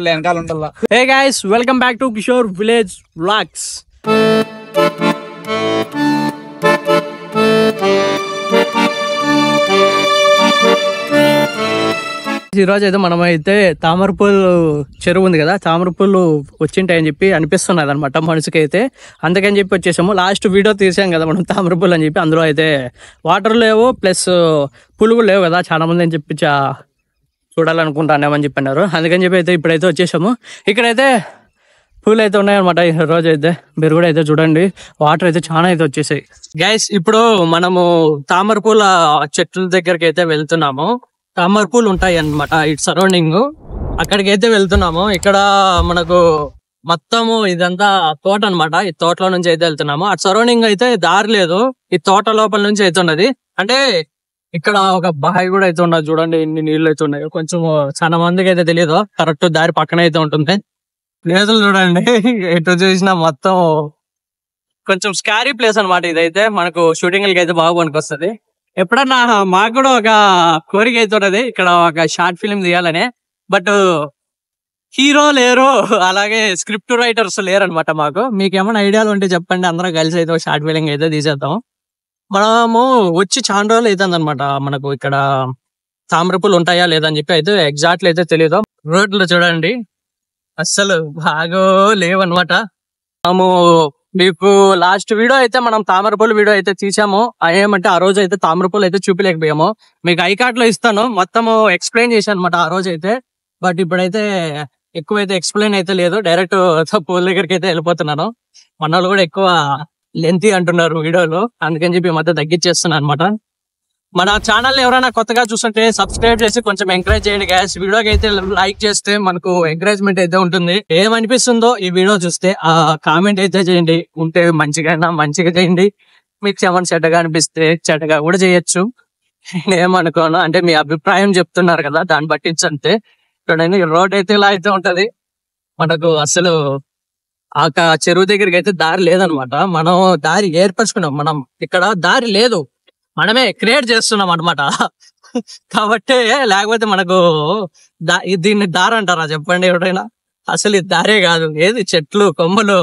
వెనకాల ఉండాల. Hey guys, welcome back to Kishore village vlogs. ఈరోజు అయితే మనం అయితే తామరపూలు చెరువు ఉంది కదా, తామరపూలు వచ్చింటాయని చెప్పి అనిపిస్తున్నది అనమాట మనసుకి అయితే. అందుకని చెప్పి వచ్చేసాము. లాస్ట్ వీడియో తీసాం కదా మనం తామరపూలు అని చెప్పి, అందులో అయితే వాటర్ లేవు ప్లస్ పులుగులు లేవు కదా, చాలా మంది అని చెప్పి చూడాలనుకుంటానేమని చెప్పి అన్నారు. అందుకని చెప్పి అయితే ఇప్పుడైతే వచ్చేసాము. ఇక్కడైతే పూలు అయితే ఉన్నాయన్నమాట. ఈ రోజు అయితే మీరు కూడా అయితే చూడండి, వాటర్ అయితే చాలా అయితే వచ్చేసాయి. గైస్, ఇప్పుడు మనము తామరపూల చెట్ల దగ్గరికి అయితే వెళ్తున్నాము. తామరపూలు ఉంటాయి అన్నమాట ఇటు సరౌండింగ్, అక్కడికి అయితే వెళ్తున్నాము. ఇక్కడ మనకు మొత్తము ఇదంతా తోట అనమాట. ఈ తోటలో నుంచి అయితే వెళ్తున్నాము. అటు సరౌండింగ్ అయితే దారి లేదు, ఈ తోట లోపల నుంచి అయితే ఉన్నది. అంటే ఇక్కడ ఒక బావి కూడా అయితే ఉన్నది. చూడండి ఎన్ని నీళ్లు అయితే ఉన్నాయి. కొంచెం చాలా మందికి అయితే తెలియదు, కరెక్ట్ దారి పక్కన అయితే ఉంటుంది. ప్లేసులు చూడండి, ఎటు చూసినా మొత్తం కొంచెం స్కారీ ప్లేస్ అనమాట. ఇదైతే మనకు షూటింగ్లకి అయితే బాగా పనికొస్తుంది. ఎప్పుడన్నా మాకు కూడా ఒక కోరిక అయితే ఉన్నది, ఇక్కడ ఒక షార్ట్ ఫిల్మ్ తీయాలని. బట్ హీరో లేరు, అలాగే స్క్రిప్ట్ రైటర్స్ లేరు అనమాట మాకు. మీకు ఏమైనా ఐడియాలు ఉంటే చెప్పండి, అందరం కలిసి అయితే షార్ట్ ఫిల్మ్ అయితే తీసేద్దాం. మనము వచ్చి చాలా రోజులు అవుతుంది అనమాట. మనకు ఇక్కడ తామరపూలు ఉంటాయా లేదని చెప్పి అయితే ఎగ్జాక్ట్లీ అయితే తెలియదు. రోడ్లు చూడండి అస్సలు బాగా లేవన్నమాట. మనము మీకు లాస్ట్ వీడియో అయితే మనం తామరపూలు వీడియో అయితే తీసాము. ఏమంటే ఆ రోజు అయితే తామరపూలు అయితే చూపించలేకపోయాము. మీకు ఐ కార్డ్ లో ఇస్తాను, మొత్తము ఎక్స్ప్లెయిన్ చేశాను అనమాట ఆ రోజు అయితే. బట్ ఇప్పుడైతే ఎక్కువైతే ఎక్స్ప్లెయిన్ అయితే లేదు, డైరెక్ట్ పూల దగ్గరికి అయితే వెళ్ళిపోతున్నాను. మన వాళ్ళు కూడా ఎక్కువ లెంతీ అంటున్నారు వీడియోలో, అందుకని చెప్పి మధ్య తగ్గించేస్తున్నాను అనమాట. మన ఛానల్ ఎవరైనా కొత్తగా చూస్తుంటే సబ్స్క్రైబ్ చేసి కొంచెం ఎంకరేజ్ చేయండి గ్యాస్. వీడియోకి అయితే లైక్ చేస్తే మనకు ఎంకరేజ్మెంట్ అయితే ఉంటుంది. ఏమనిపిస్తుందో ఈ వీడియో చూస్తే ఆ కామెంట్ అయితే చేయండి. ఉంటే మంచిగా చేయండి, మీకు ఏమైనా చెడ్డగా అనిపిస్తే చెడ్డగా కూడా చేయొచ్చు. నేనేమనుకోను, అంటే మీ అభిప్రాయం చెప్తున్నారు కదా, దాన్ని బట్టించంతే. చూడండి రోడ్ అయితే ఇలా అయితే ఉంటది. మనకు అసలు ఆ చెరువు దగ్గరికి అయితే దారి లేదనమాట. మనం దారి ఏర్పరచుకున్నాం. మనం ఇక్కడ దారి లేదు, మనమే క్రియేట్ చేస్తున్నాం అనమాట. కాబట్టి లేకపోతే మనకు దీన్ని దారి అంటారా చెప్పండి ఎవరైనా? అసలు ఇది దారే కాదు, ఏది చెట్లు కొమ్మలు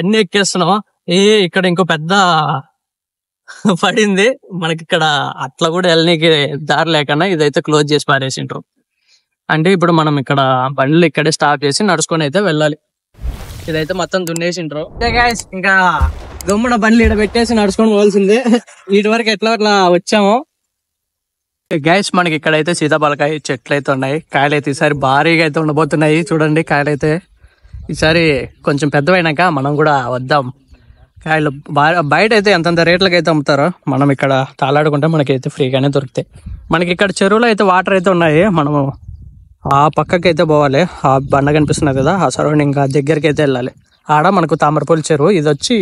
అన్ని ఎక్కేస్తున్నాం. ఇక్కడ ఇంకో పెద్ద పడింది మనకి. ఇక్కడ అట్లా కూడా వెళ్ళనీకి దారి లేకుండా ఇదైతే క్లోజ్ చేసి పారేసిండ్రు. అంటే ఇప్పుడు మనం ఇక్కడ బండ్లు ఇక్కడే స్టాప్ చేసి నడుచుకొని అయితే వెళ్ళాలి. ఇదైతే మొత్తం దున్నేసిండ్రు. ఇంకా గమ్మున బండ్లు ఇక్కడ పెట్టేసి నడుచుకొని పోవాల్సిందే. వీటి వరకు ఎట్లా వచ్చాము. గైస్, మనకి ఇక్కడైతే సీతాఫలకాయ చెట్లు అయితే ఉన్నాయి. కాయలు అయితే ఈసారి భారీగా అయితే ఉండబోతున్నాయి. చూడండి కాయలు అయితే ఈసారి కొంచెం పెద్దవైనాక మనం కూడా వద్దాం. కాయలు బయట అయితే ఎంతంత రేట్లకి అయితే అమ్ముతారో, మనం ఇక్కడ తాళాడుకుంటే మనకైతే ఫ్రీగానే దొరుకుతాయి. మనకి ఇక్కడ చెరువులో అయితే వాటర్ అయితే ఉన్నాయి. మనము ఆ పక్కకి అయితే పోవాలి. ఆ బండ కనిపిస్తున్నది కదా, ఆ సరౌండింగ్ దగ్గరికి అయితే వెళ్ళాలి. ఆడ మనకు తామరపూల చెరువు, ఇది వచ్చి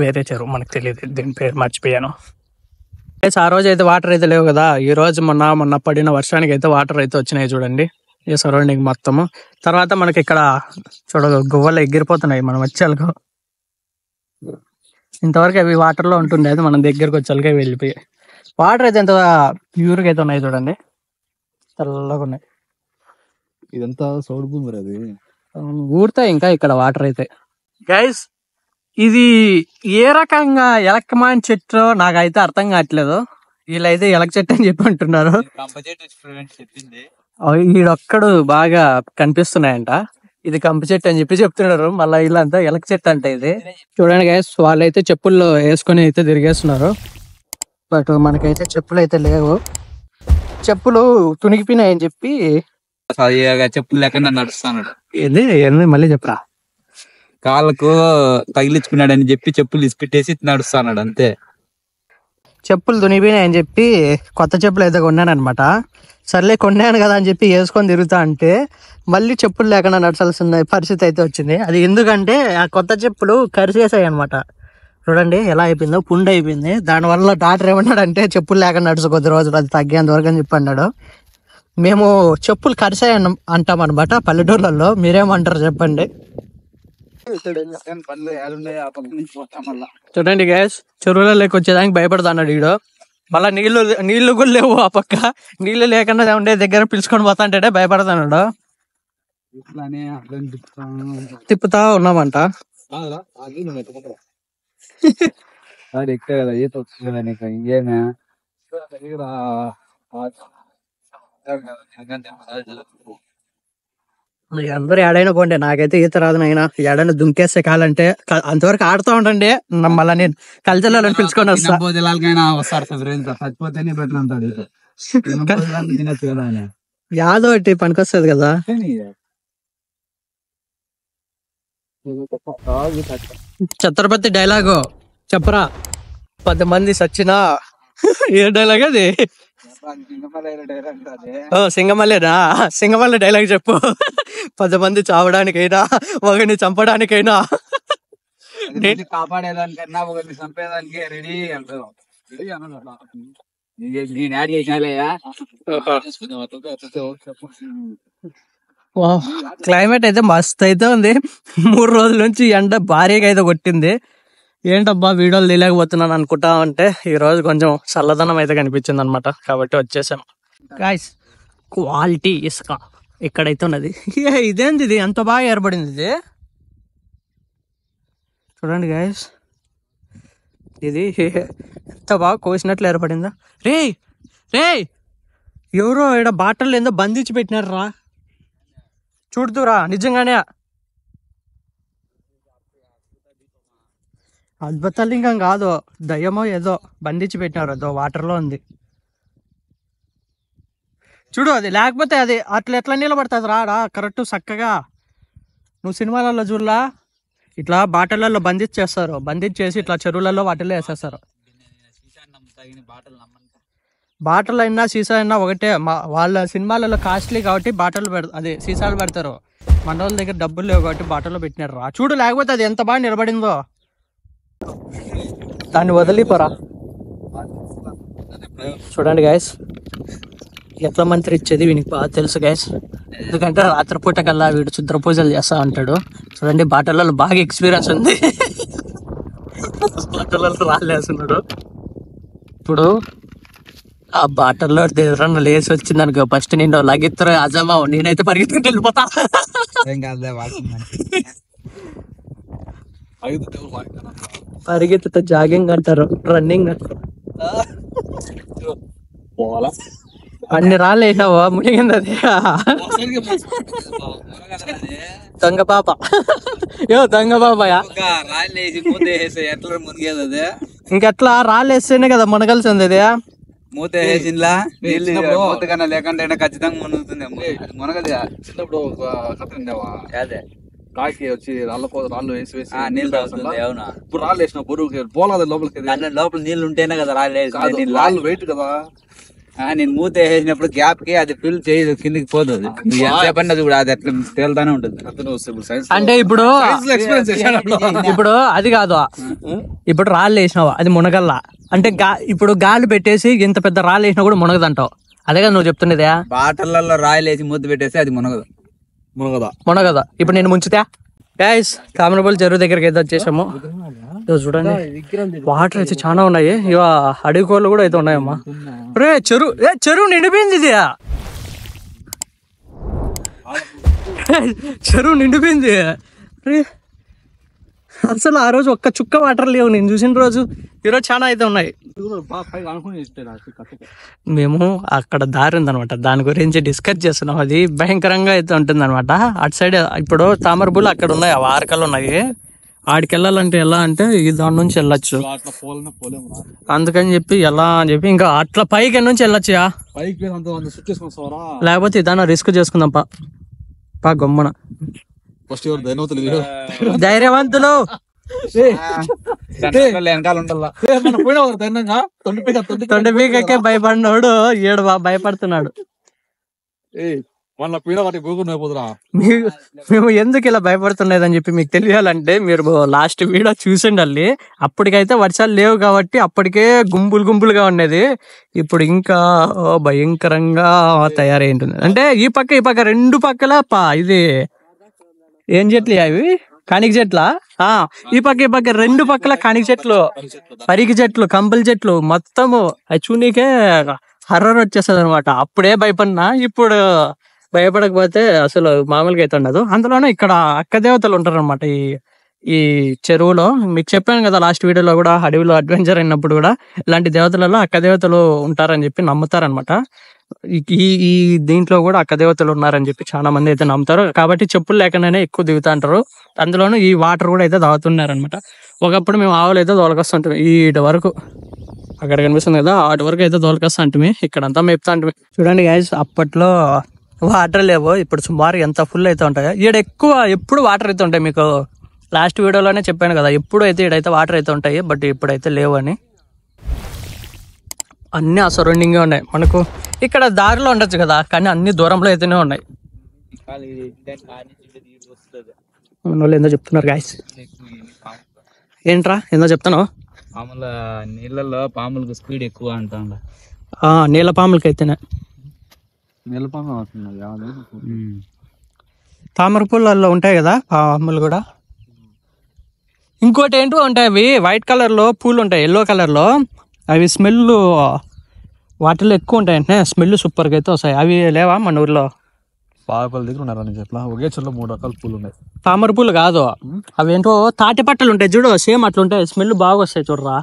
వేరే చెరువు, మనకు తెలియదు దీని పేరు, మర్చిపోయాను. ఆ రోజు అయితే వాటర్ అయితే లేవు కదా, ఈ రోజు మొన్న పడిన వర్షానికి అయితే వాటర్ అయితే వచ్చినాయి. చూడండి ఈ సరౌండింగ్ మొత్తము. తర్వాత మనకి ఇక్కడ గువ్వలు ఎగిరిపోతున్నాయి మనం వచ్చేలకు. ఇంతవరకు అవి వాటర్లో ఉంటుండే, అది మనం దగ్గరకు వచ్చేకే వెళ్ళిపోయాయి. వాటర్ అయితే ఎంత ప్యూర్గా అయితే ఉన్నాయి. చూడండి చల్లగా ఉన్నాయి. ఇదంతా సౌడ్ భూమి, అది ఊరుతాయి ఇంకా ఇక్కడ వాటర్ అయితే. గైస్, ఇది ఏ రకంగా ఎలకమాన్ చెట్టు నాకైతే అర్థం కావట్లేదు. వీళ్ళైతే ఎలక చెట్టు అని చెప్పి అంటున్నారు. ఈడొక్కడు బాగా కనిపిస్తున్నాయంట, ఇది కంప చెట్టు అని చెప్పి చెప్తున్నారు. మళ్ళీ వీళ్ళంతా ఎలక చెట్టు అంటే ఇది. చూడండి గైస్, వాళ్ళైతే చెప్పుల్లో వేసుకొని అయితే తిరిగేస్తున్నారు. బట్ మనకైతే చెప్పులు అయితే లేవు. చెప్పులు తునిగిపోయినాయి అని చెప్పి చెప్పులు లేకుండా నడుస్తాడు. ఏంది మళ్ళీ చెప్పరా? కాళ్ళకు తగిలించుకున్నాడు అని చెప్పి చెప్పులు ఇసిపెట్టేసి నడుస్తాడు అంతే. చెప్పులు తునిగిపోయినాయి అని చెప్పి కొత్త చెప్పులు అయితే కొన్నాను అనమాట. సర్లే కొన్నాను కదా అని చెప్పి వేసుకొని తిరుగుతా అంటే మళ్ళీ చెప్పులు లేకుండా నడచాల్సిన పరిస్థితి అయితే వచ్చింది. అది ఎందుకంటే ఆ కొత్త చెప్పులు కరిసేసాయి అనమాట. చూడండి ఎలా అయిపోయిందో, పుండు అయిపోయింది. దానివల్ల డాక్టర్ ఏమన్నాడు అంటే చెప్పులు లేకుండా నడుచు కొద్ది రోజులు, అది తగ్గేంత వరకు అని చెప్పి అన్నాడు. మేము చెప్పులు కరిసాయి అంటాం అనమాట పల్లెటూర్లలో. మీరేమంటారు చెప్పండి? చూడండి గ్యాస్, చెరువులలోకి వచ్చేదానికి భయపడతా అన్నాడు ఈడో. మళ్ళా నీళ్లు కూడా లేవు ఆ పక్క. నీళ్లు లేకుండా ఉండే దగ్గర పిలుచుకొని పోతా అంటే భయపడతాడు. తిప్పుతా ఉన్నామంట. అందరూ ఏడైనా పోండి, నాకైతే ఈత రాదు నాయన. ఏడైనా దుంకేస్తే కాలంటే అంతవరకు ఆడుతూ ఉండండి. మళ్ళీ నేను కల్చర్లను పిలుచుకొని వస్తా. యాదో ఒకటి పనికొస్తుంది కదా. ఛత్రపతి డైలాగు చెప్పరా. 10 మంది సచ్చినా ఏ డైలాగ్ అది? సింగమల్లేనా? సింగమల్లె డైలాగ్ చెప్పు. 10 మంది చావడానికైనా ఒకరిని చంపడానికైనా కాపాడేదానికన్నా ఒకరిని చంపేదానికి రెడీ అంటారు. క్లైమేట్ అయితే మస్త్ అయితే ఉంది. 3 రోజుల నుంచి ఎండ భారీగా అయితే కొట్టింది. ఏంటబ్బా వీడియోలు తీయలేకపోతున్నాను అనుకుంటా అంటే ఈ రోజు కొంచెం చల్లదనం అయితే కనిపించింది అనమాట. కాబట్టి వచ్చేసాం. గాయ్స్ క్వాలిటీ ఇసుక ఇక్కడైతే ఉన్నది. ఇదేంది ఇది ఎంత బాగా ఏర్పడింది ఇది చూడండి గాయ్స్. ఇది ఎంత బాగా కోసినట్లు ఏర్పడిందా. రే రే ఎవరో ఇక్కడ బాటలు ఏందో బంధించి పెట్టినారు రా. చూడుతురా నిజంగానే అద్భుతలింగం కాదు, దయ్యమో ఏదో బంధించి పెట్టినారు. అదో వాటర్లో ఉంది చూడు. అది లేకపోతే అది అట్లా ఎట్లా నిలబడుతుంది రాడా కరెక్ట్ చక్కగా. నువ్వు సినిమాలలో చూడలా ఇట్లా బాటలలో బంధించేస్తారు. బంధించేసి ఇట్లా చెరువులలో వాటిల్లో వేసేస్తారు. బాటలు అయినా సీసా అయినా ఒకటే. వాళ్ళ సినిమాలలో కాస్ట్లీ కాబట్టి బాటలు అదే సీసాలు పెడతారు. మన వాళ్ళ దగ్గర డబ్బులు లేవు కాబట్టి బాటల్లో పెట్టినారు రా. చూడు లేకపోతే అది ఎంత బాగా నిలబడిందో. దాన్ని వదిలిపోరా. చూడండి గాయస్ ఎట్లా మంత్రి ఇచ్చేది వీనికి బాగా తెలుసు గాయస్. ఎందుకంటే రాత్రిపూట కల్లా వీడు చుద్ర పూజలు చేస్తా ఉంటాడు. చూడండి బాటలలో బాగా ఎక్స్పీరియన్స్ ఉంది. బాటలలో రాలేస్తున్నాడు. ఇప్పుడు ఆ బాటల్లో ఎవరన్నా లేసి వచ్చింది అనుకో ఫస్ట్ నేను లాగిత్తరు అజమా నేనైతే పరిగెత్తుకుంటూ వెళ్ళిపోతా. పరిగెత్తుతా జాగింగ్ అంటారు, రన్నింగ్ అంటారు. అన్ని రాళ్ళు వేసావా మునిగింది అది. దొంగ పాప దొంగ పాపయా. ఇంకెట్లా రాళ్ళు వేస్తేనే కదా మునగలిసింది అది. మూత వేసిందా మూత కన్నా లేకుండా ఖచ్చితంగా మునుగుతుంది. మునగది చిన్నప్పుడు అదే కాకి వచ్చి రాళ్ళు వేసి నీళ్ళు తాగుతుంది. అవునా ఇప్పుడు రాళ్ళు వేసిన బరువు పోలాది లోపలికి. లోపల నీళ్ళు ఉంటేనే కదా రాళ్ళు వెయిట్ కదా. నేను మూత వేసినప్పుడు గ్యాప్ కి అది ఫిల్ చేయి కిందికి పోతుంది. అది కూడా అది అట్లా తేలుతానే ఉంటుంది. అంటే ఇప్పుడు అది కాదు. ఇప్పుడు రాళ్ళు వేసినావా అది మునగల్లా అంటే ఇప్పుడు గాలి పెట్టేసి ఇంత పెద్ద రాళ్ళు వేసినా కూడా మునగదంటావు. అదే కదా నువ్వు చెప్తున్నదే. బాటలలో రాయలు వేసి మూత పెట్టేసి అది మునగదా. ఇప్పుడు నేను ముంచుతా. గైస్ కామనపల్లి చెరువు దగ్గరికి అయితే వచ్చేసాము. చూడండి వాటర్ అయితే చాలా ఉన్నాయి. ఇక అడవి కోళ్ళు కూడా అయితే ఉన్నాయమ్మా. రే చెరువు నిండిపోయింది. ఇది చెరువు నిండిపోయింది. అసలు ఆ రోజు ఒక్క చుక్క వాటర్ లేవు నేను చూసిన రోజు. ఈరోజు చాలా అయితే ఉన్నాయి. మేము అక్కడ దారి ఉందనమాట, దాని గురించి డిస్కస్ చేస్తున్నాం. అది భయంకరంగా అయితే ఉంటుంది అనమాట. అటు సైడ్ ఇప్పుడు తామరపూలు అక్కడ ఉన్నాయి, 6 ఆరకలు ఉన్నాయి. ఆడికి వెళ్ళాలంటే ఎలా అంటే దాని నుంచి వెళ్ళొచ్చు. అందుకని చెప్పి ఎలా అని చెప్పి ఇంకా అట్లా పైకి నుంచి వెళ్ళొచ్చు. లేకపోతే ఇదానా రిస్క్ చేసుకుందాం పా గమ్మున. ధైర్యవంతులు తొండపీకే భయపడినోడు ఏడు భయపడుతున్నాడు. మేము ఎందుకు ఇలా భయపడుతున్నదని చెప్పి మీకు తెలియాలంటే మీరు లాస్ట్ వీడియో చూసిండాలి. అప్పటికైతే వర్షాలు లేవు కాబట్టి అప్పటికే గుంపులుగా ఉండేది. ఇప్పుడు ఇంకా భయంకరంగా తయారై ఉంటుంది. అంటే ఈ పక్క 2 పక్కల ఇది ఏం చెట్లు అవి కానిక చెట్ల ఈ పక్క రెండు పక్కల కానిక చెట్లు, పరికి చెట్లు, కంపల చెట్లు మొత్తము అది చూనీకే హర్రర్ వచ్చేస్తుంది అనమాట. అప్పుడే భయపడినా, ఇప్పుడు భయపడకపోతే అసలు మామూలుగా అయితే ఉండదు. అందులోనే ఇక్కడ అక్క దేవతలు ఉంటారు అనమాట ఈ చెరువులో. మీకు చెప్పాను కదా లాస్ట్ వీడియోలో కూడా, అడవిలో అడ్వెంచర్ అయినప్పుడు కూడా ఇలాంటి దేవతలలో అక్క దేవతలు ఉంటారని చెప్పి నమ్ముతారనమాట. ఈ దీంట్లో కూడా అక్క దేవతలు ఉన్నారని చెప్పి చాలా మంది అయితే నమ్ముతారు. కాబట్టి చెప్పులు లేకుండానే ఎక్కువ దిగుతా అంటారు. అందులోనూ ఈ వాటర్ కూడా అయితే తాగుతున్నారనమాట. ఒకప్పుడు మేము ఆవులు అయితే దోలకొస్తుంటాం ఈటి వరకు, అక్కడ కనిపిస్తుంది కదా వాటి వరకు అయితే దోలకొస్తా అంటుమి. ఇక్కడంతా మేపుతా అంటుమి. చూడండి గైస్, అప్పట్లో వాటర్ లేవు, ఇప్పుడు సుమారు ఎంత ఫుల్ అయితే ఉంటాయో. ఈడ ఎక్కువ ఎప్పుడు వాటర్ అయితే ఉంటాయి. మీకు లాస్ట్ వీడియోలోనే చెప్పాను కదా, ఎప్పుడు అయితే ఈడైతే వాటర్ అయితే ఉంటాయి, బట్ ఇప్పుడైతే లేవు అని. అన్ని ఆ సరౌండింగ్ ఉన్నాయి. మనకు ఇక్కడ దారిలో ఉండొచ్చు కదా, కానీ అన్ని దూరంలో అయితేనే ఉన్నాయి. మన వాళ్ళు ఏందో చెప్తున్నారు గాయస్. ఏంట్రా ఏందో చెప్తాను. మామూలు నీళ్ళల్లో పాములకు స్పీడ్ ఎక్కువ అంటా. నీళ్ళ పాములకి అయితేనే తామర పూలలో ఉంటాయి కదా పాములు కూడా. ఇంకోటి ఏంటో ఉంటాయి, అవి వైట్ కలర్ లో పూలు ఉంటాయి, ఎల్లో కలర్ లో. అవి స్మెల్ వాటిలో ఎక్కువ ఉంటాయి అంటే స్మెల్ సూపర్గా అయితే వస్తాయి. అవి లేవా మన ఊర్లో? పాపల దగ్గర ఉన్నారని చెప్పలా, ఒకే చెట్లో 3 రకాల పూలు ఉన్నాయి. తామర పూలు కాదు అవి, ఏంటో తాటి పట్టలు ఉంటాయి చూడు, సేమ్ అట్లుంటాయి, స్మెల్ బాగా వస్తాయి చూడరా.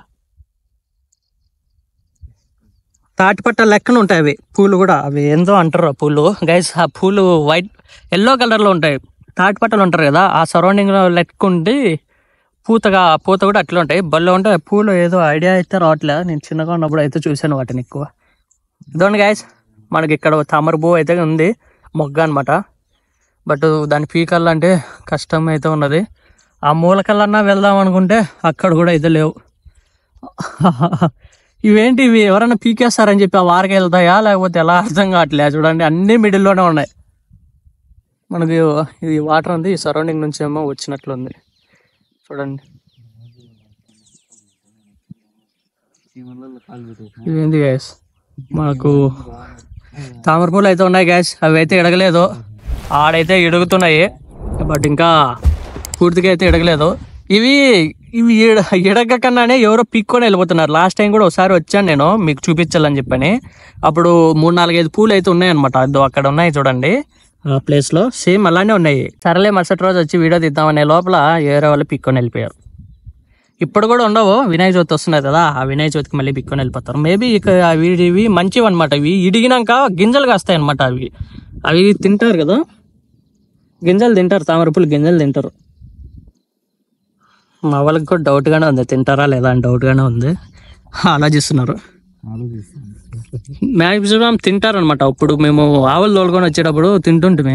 తాటి పట్టలు లెక్కన ఉంటాయి అవి పూలు కూడా. అవి ఏందో అంటారు పూలు గైస్. ఆ పూలు వైట్ ఎల్లో కలర్ లో ఉంటాయి. తాటి పట్టలు ఉంటారు కదా, ఆ సరౌండింగ్ లో లెక్కుండి పూత కూడా అట్లా ఉంటాయి, బల్లో ఉంటాయి పూలు. ఏదో ఐడియా అయితే రావట్లేదు, నేను చిన్నగా ఉన్నప్పుడు అయితే చూశాను వాటిని ఎక్కువ. ఇదండి గైస్, మనకి ఇక్కడ తామర పువ్వు అయితే ఉంది, మొగ్గ అనమాట. బట్ దాన్ని పీకల్లంటే కష్టం అయితే ఉన్నది. ఆ మూలకల్లన్నా వెళ్దాం అనుకుంటే అక్కడ కూడా అయితే లేవు. ఇవేంటి ఇవి, ఎవరైనా పీకేస్తారని చెప్పి ఆ వారికి వెళ్తాయా లేకపోతే ఎలా, అర్థం కావట్లేదు. చూడండి అన్ని మిడిల్లోనే ఉన్నాయి. మనకి ఇది వాటర్ ఉంది, ఈ సరౌండింగ్ నుంచి ఏమో వచ్చినట్లుంది చూడండి. ఇవేంటి గ్యాస్, మనకు తామర పూలు అయితే ఉన్నాయి గ్యాస్. అవి అయితే ఎడగలేదు, ఆడైతే ఎడుగుతున్నాయి బట్ ఇంకా పూర్తిగా అయితే ఎడగలేదు. ఇవి ఎడగ కన్నానే ఎవరో పీక్కొని వెళ్ళిపోతున్నారు. లాస్ట్ టైం కూడా ఒకసారి వచ్చాను నేను మీకు చూపించాలని చెప్పని. అప్పుడు 3-4-5 పూలు అయితే ఉన్నాయన్నమాట. అదో అక్కడ ఉన్నాయి చూడండి ఆ ప్లేస్ లో, సేమ్ అలానే ఉన్నాయి. సరేలే మరుసటి రోజు వచ్చి వీడియో తీద్దామనే లోపల వేరే వాళ్ళు పిక్కొని వెళ్ళిపోయారు. ఇప్పుడు కూడా ఉండవు, వినాయక చవితి వస్తున్నారు కదా, ఆ వినాయక చవితికి మళ్ళీ పిక్కొని వెళ్ళిపోతారు. మేబీ ఇక ఇవి మంచివి అనమాట. ఇవి ఇడిగినాక గింజలు కాస్తాయి అనమాట. అవి తింటారు కదా, గింజలు తింటారు, తామరపూలు గింజలు తింటారు. మా వాళ్ళకి కూడా డౌట్గానే ఉంది, తింటారా లేదా అని డౌట్గానే ఉంది, ఆలోచిస్తున్నారు. మ్యాక్సిమం తింటారనమాట. అప్పుడు మేము ఆవులు తోలుకొని వచ్చేటప్పుడు తింటుంటే,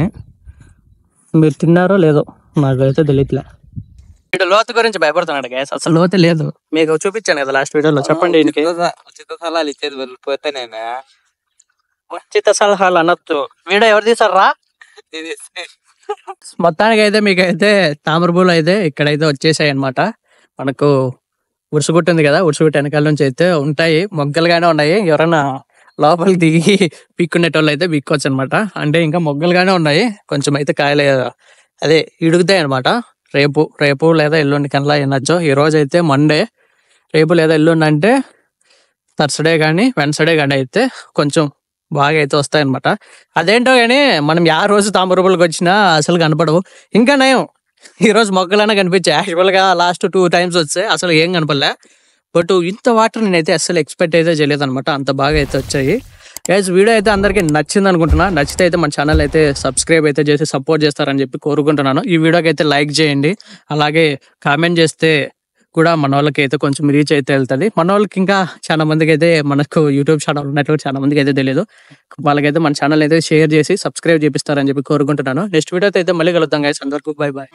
మీరు తిన్నారో లేదో నాకైతే తెలియట్లే. వీడు లోతు గురించి భయపడుతున్నాడు గ్యాస్, అసలు లోతే లేదు. మీకు చూపించాను కదా లాస్ట్ వీడియోలో. చెప్పండి, సలహాలు ఇచ్చేది వెళ్ళిపోతేనేమే ఉచిత సలహాలు అనొచ్చు. వీడియో ఎవరు తీసారా? మొత్తానికి అయితే మీకైతే తామర పూలు అయితే ఇక్కడైతే వచ్చేసాయి అనమాట. మనకు ఉరుసుగుట్టు ఉంది కదా, ఉరుసుగుట్టు వెనకాల నుంచి అయితే ఉంటాయి, మొగ్గలుగానే ఉన్నాయి. ఎవరైనా లోపలికి దిగి పిక్కునేటోళ్ళు అయితే పిక్కోవచ్చు అనమాట. అంటే ఇంకా మొగ్గలుగానే ఉన్నాయి, కొంచెం అయితే కాయలు అదే ఇడుగుతాయి అనమాట. రేపు లేదా ఎల్లుండి కల్లా వినొచ్చు. ఈ రోజు అయితే మండే, రేపు లేదా ఎల్లుండి అంటే థర్స్డే కానీ వెన్స్డే కానీ అయితే కొంచెం బాగా అయితే వస్తాయి అనమాట. అదేంటో కానీ మనం ఆ రోజు తామరపులకు వచ్చినా అసలు కనపడవు. ఇంకా నయం ఈరోజు మొక్కలైనా కనిపించాయి. యాక్చువల్గా లాస్ట్ 2 times వచ్చాయి, అసలు ఏం కనపడలే. బట్ ఇంత వాటర్ నేనైతే అసలు ఎక్స్పెక్ట్ అయితే చేయలేదు అనమాట, అంత బాగా అయితే వచ్చాయి. గైస్ వీడియో అయితే అందరికీ నచ్చింది అనుకుంటున్నా. నచ్చితే అయితే మన ఛానల్ అయితే సబ్స్క్రైబ్ అయితే చేసి సపోర్ట్ చేస్తారని చెప్పి కోరుకుంటున్నాను. ఈ వీడియోకి అయితే లైక్ చేయండి, అలాగే కామెంట్ చేస్తే కూడా మన వాళ్ళకి అయితే కొంచెం రీచ్ అయితే వెళ్తుంది. మన వాళ్ళకి ఇంకా చాలా మందికి అయితే మనకు యూట్యూబ్ ఛానల్ ఉన్నట్లు చాలా మందికి అయితే తెలియదు. వాళ్ళకైతే మన ఛానల్ అయితే షేర్ చేసి సబ్స్క్రైబ్ చేపిస్తారని చెప్పి కోరుకుంటున్నాను. నెక్స్ట్ వీడియోతో అయితే మళ్ళీ కలుద్దాం గైస్, అందరికీ బై బాయ్.